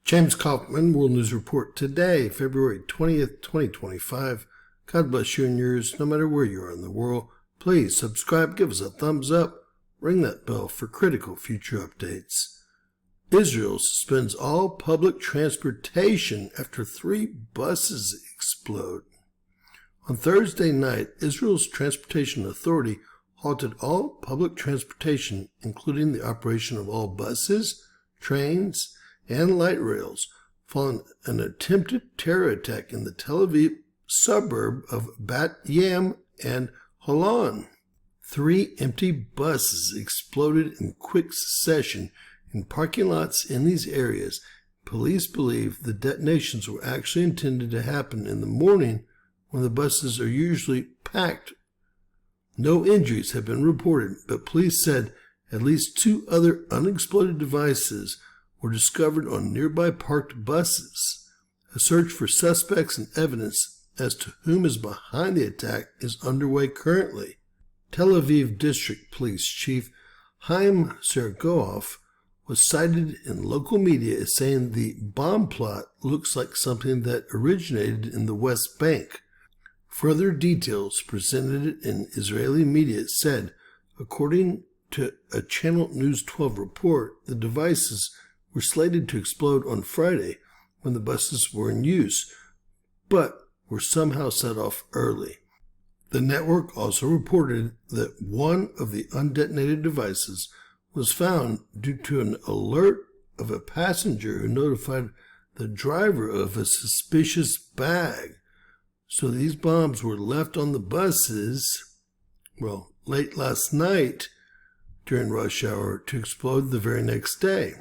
James Kaufman, World News Report today, February 20th, 2025. God bless you and yours, no matter where you are in the world. Please subscribe, give us a thumbs up, ring that bell for critical future updates. Israel suspends all public transportation after 3 buses explode. On Thursday night, Israel's Transportation Authority halted all public transportation, including the operation of all buses, trains, and light rails, following an attempted terror attack in the Tel Aviv suburb of Bat Yam and Holon. 3 empty buses exploded in quick succession in parking lots in these areas. Police believe the detonations were actually intended to happen in the morning when the buses are usually packed. No injuries have been reported, but police said at least 2 other unexploded devices were discovered on nearby parked buses. A search for suspects and evidence as to whom is behind the attack is underway currently. Tel Aviv District Police Chief Chaim Sergoff was cited in local media as saying the bomb plot looks like something that originated in the West Bank. Further details presented in Israeli media said, according to a Channel News 12 report, the devices were slated to explode on Friday when the buses were in use, but were somehow set off early. The network also reported that one of the undetonated devices was found due to an alert of a passenger who notified the driver of a suspicious bag. So these bombs were left on the buses, late last night during rush hour to explode the very next day.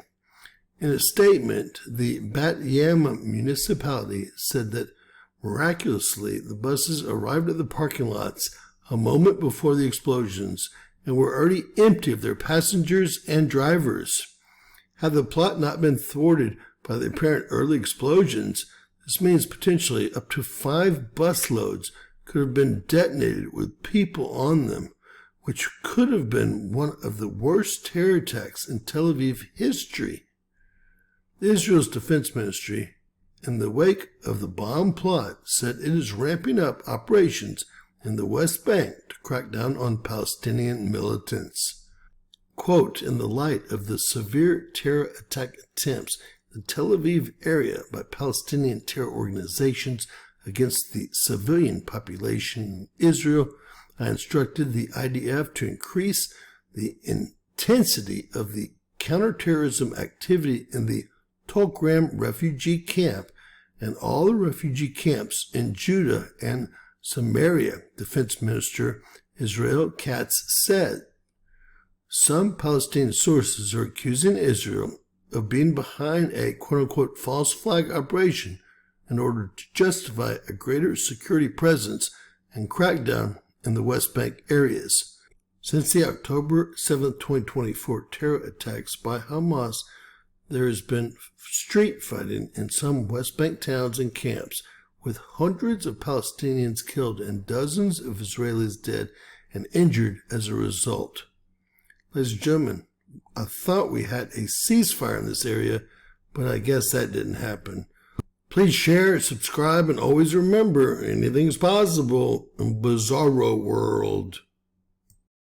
In a statement, the Bat Yam municipality said that miraculously the buses arrived at the parking lots a moment before the explosions and were already empty of their passengers and drivers. Had the plot not been thwarted by the apparent early explosions, this means potentially up to 5 busloads could have been detonated with people on them, which could have been one of the worst terror attacks in Tel Aviv history. Israel's Defense Ministry, in the wake of the bomb plot, said it is ramping up operations in the West Bank to crack down on Palestinian militants. Quote, in the light of the severe terror attack attempts in the Tel Aviv area by Palestinian terror organizations against the civilian population in Israel, I instructed the IDF to increase the intensity of the counterterrorism activity in the Tolkram refugee camp and all the refugee camps in Judah and Samaria, Defense Minister Israel Katz said. Some Palestinian sources are accusing Israel of being behind a quote-unquote false flag operation in order to justify a greater security presence and crackdown in the West Bank areas. Since the October 7, 2024 terror attacks by Hamas, there has been street fighting in some West Bank towns and camps, with hundreds of Palestinians killed and dozens of Israelis dead and injured as a result. Ladies and gentlemen, I thought we had a ceasefire in this area, but I guess that didn't happen. Please share, subscribe, and always remember, anything's possible in Bizarro World.